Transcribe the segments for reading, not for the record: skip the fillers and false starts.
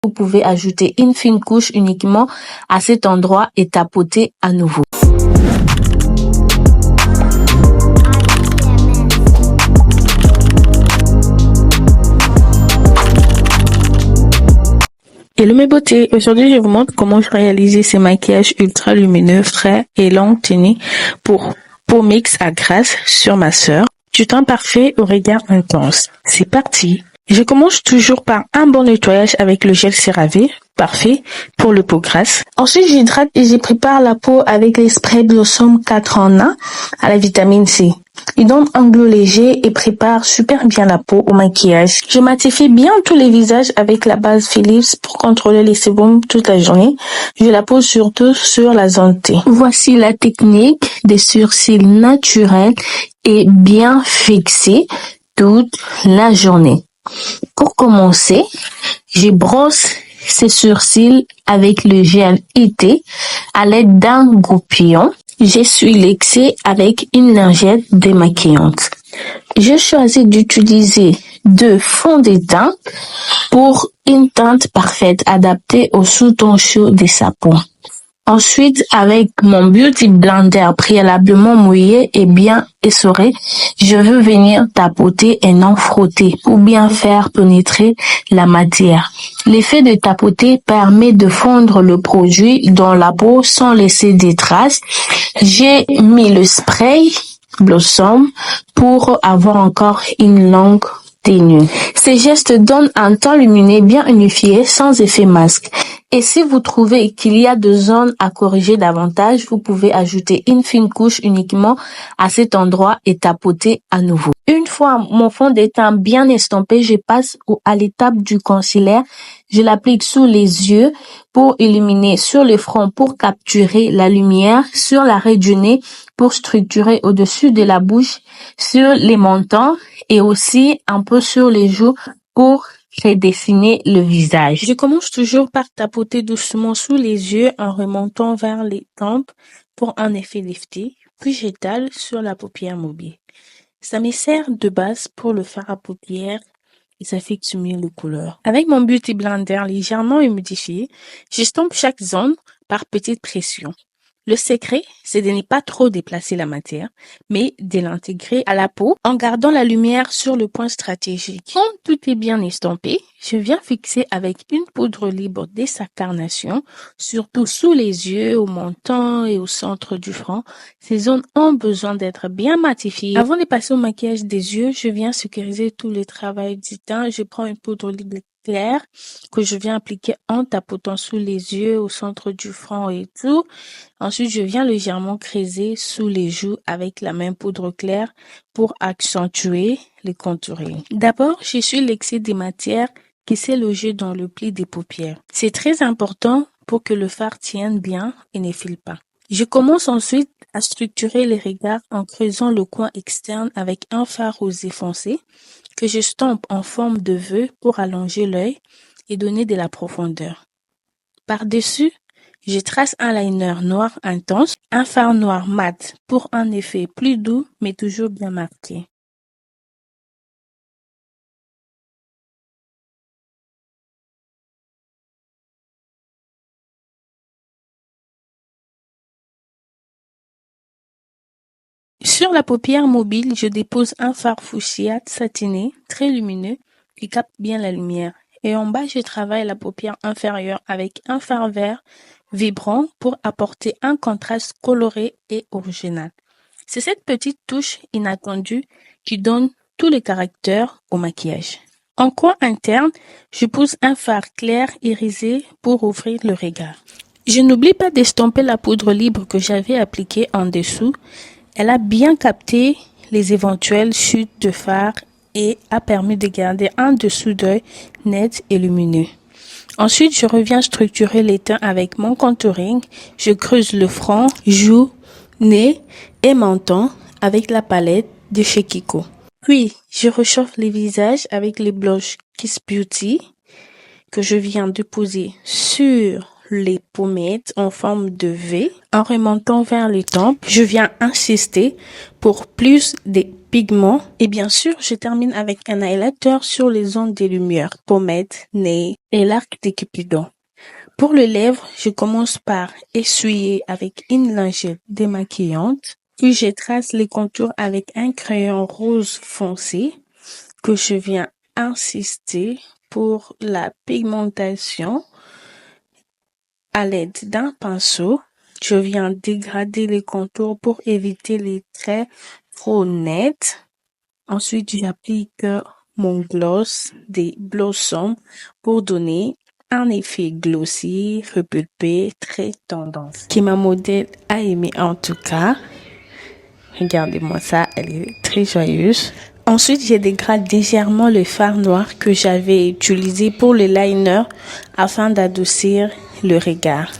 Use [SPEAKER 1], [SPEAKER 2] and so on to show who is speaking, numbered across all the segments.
[SPEAKER 1] Vous pouvez ajouter une fine couche uniquement à cet endroit et tapoter à nouveau. Hello mes beautés, aujourd'hui je vous montre comment je réalise ces maquillages ultra lumineux, frais et longue tenue pour peau mix à grasse sur ma sœur. Du teint parfait au regard intense. C'est parti. Je commence toujours par un bon nettoyage avec le gel CeraVe, parfait pour le peau grasse. Ensuite j'hydrate et je prépare la peau avec les sprays Blossom 4 en 1 à la vitamine C. Il donne un glow léger et prépare super bien la peau au maquillage. Je matifie bien tous les visages avec la base Philips pour contrôler les sébums toute la journée. Je la pose surtout sur la zone T. Voici la technique des sourcils naturels et bien fixés toute la journée. Pour commencer, je brosse ces sourcils avec le gel IT à l'aide d'un goupillon. J'essuie l'excès avec une lingette démaquillante. Je choisis d'utiliser deux fonds de teint pour une teinte parfaite adaptée au sous-ton chaud de sa peau. Ensuite, avec mon Beauty Blender préalablement mouillé et bien essoré, je veux venir tapoter et non frotter pour bien faire pénétrer la matière. L'effet de tapoter permet de fondre le produit dans la peau sans laisser des traces. J'ai mis le spray Blossom pour avoir encore une longue tenue. Ces gestes donnent un teint lumineux bien unifié sans effet masque. Et si vous trouvez qu'il y a des zones à corriger davantage, vous pouvez ajouter une fine couche uniquement à cet endroit et tapoter à nouveau. Une fois mon fond de teint bien estompé, je passe à l'étape du concealer. Je l'applique sous les yeux pour illuminer, sur le front pour capturer la lumière, sur l'arrêt du nez pour structurer au-dessus de la bouche, sur les mentons et aussi un peu sur les joues pour redessiner le visage. Je commence toujours par tapoter doucement sous les yeux en remontant vers les tempes pour un effet lifté, puis j'étale sur la paupière mobile. Ça me sert de base pour le fard à paupières et ça fixe mieux les couleurs. Avec mon Beauty Blender légèrement humidifié, j'estompe chaque zone par petite pression. Le secret, c'est de ne pas trop déplacer la matière, mais de l'intégrer à la peau en gardant la lumière sur le point stratégique. Quand tout est bien estompé, je viens fixer avec une poudre libre dès sa carnation, surtout sous les yeux, au menton et au centre du front. Ces zones ont besoin d'être bien matifiées. Avant de passer au maquillage des yeux, je viens sécuriser tout le travail du teint. Je prends une poudre libre clair que je viens appliquer en tapotant sous les yeux, au centre du front et tout. Ensuite, je viens légèrement creuser sous les joues avec la même poudre claire pour accentuer les contouring. D'abord, j'essuie l'excès des matières qui s'est logé dans le pli des paupières. C'est très important pour que le fard tienne bien et ne file pas. Je commence ensuite à structurer les regards en creusant le coin externe avec un fard rosé foncé que je stompe en forme de vœu pour allonger l'œil et donner de la profondeur. Par-dessus, je trace un liner noir intense, un fard noir mat pour un effet plus doux mais toujours bien marqué. Sur la paupière mobile, je dépose un fard fuchsia satiné, très lumineux, qui capte bien la lumière. Et en bas, je travaille la paupière inférieure avec un fard vert vibrant pour apporter un contraste coloré et original. C'est cette petite touche inattendue qui donne tout le caractère au maquillage. En coin interne, je pose un fard clair irisé pour ouvrir le regard. Je n'oublie pas d'estomper la poudre libre que j'avais appliquée en dessous. Elle a bien capté les éventuelles chutes de fard et a permis de garder un dessous d'œil net et lumineux. Ensuite, je reviens structurer les teints avec mon contouring. Je creuse le front, joues, nez et menton avec la palette de chez Kiko. Puis, je réchauffe les visages avec les blushs Kiss Beauty que je viens de poser sur les pommettes en forme de V. En remontant vers les tempes, je viens insister pour plus de pigments. Et bien sûr, je termine avec un highlighter sur les ondes des lumières, pommade, nez et l'arc de Cupidon. Pour les lèvres, je commence par essuyer avec une lingette démaquillante, puis je trace les contours avec un crayon rose foncé que je viens insister pour la pigmentation à l'aide d'un pinceau. Je viens dégrader les contours pour éviter les traits trop nets. Ensuite, j'applique mon gloss des Blossom pour donner un effet glossy, repulpé, très tendance, qui ma modèle a aimé en tout cas. Regardez-moi ça, elle est très joyeuse. Ensuite, je dégrade légèrement le fard noir que j'avais utilisé pour le liner afin d'adoucir le regard.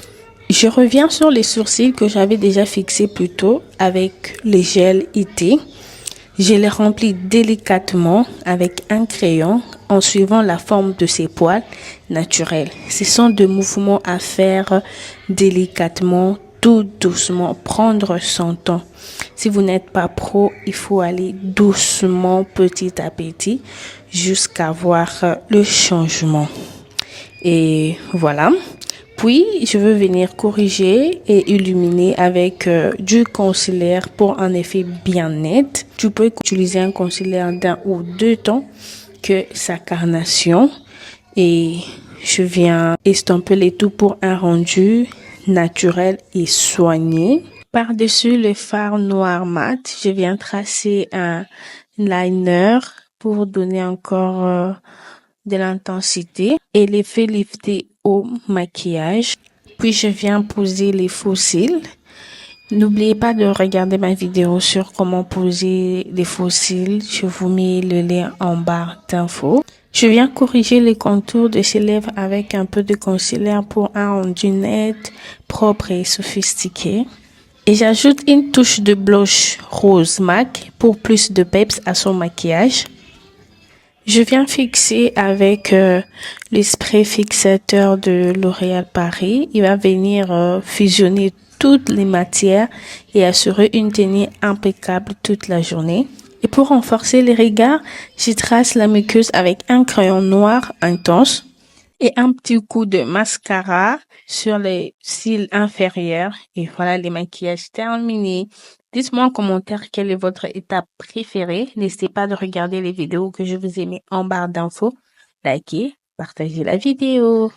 [SPEAKER 1] Je reviens sur les sourcils que j'avais déjà fixés plus tôt avec le gel IT. Je les remplis délicatement avec un crayon en suivant la forme de ses poils naturels. Ce sont des mouvements à faire délicatement, tout doucement, prendre son temps. Si vous n'êtes pas pro, il faut aller doucement, petit à petit, jusqu'à voir le changement. Et voilà. Puis, je veux venir corriger et illuminer avec du concealer pour un effet bien net. Tu peux utiliser un concealer d'un ou deux tons que sa carnation. Et je viens estomper les tout pour un rendu naturel et soigné. Par-dessus le fard noir mat, je viens tracer un liner pour donner encore de l'intensité et l'effet lifté au maquillage. Puis je viens poser les faux cils. N'oubliez pas de regarder ma vidéo sur comment poser les faux cils. Je vous mets le lien en barre d'infos. Je viens corriger les contours de ses lèvres avec un peu de concealer pour un rendu net, propre et sophistiqué. Et j'ajoute une touche de blush rose MAC pour plus de peps à son maquillage. Je viens fixer avec le spray fixateur de L'Oréal Paris. Il va venir fusionner toutes les matières et assurer une tenue impeccable toute la journée. Et pour renforcer les regards, je trace la muqueuse avec un crayon noir intense et un petit coup de mascara sur les cils inférieurs. Et voilà les maquillages terminés. Dites-moi en commentaire quelle est votre étape préférée. N'hésitez pas de regarder les vidéos que je vous ai mis en barre d'infos. Likez, partagez la vidéo.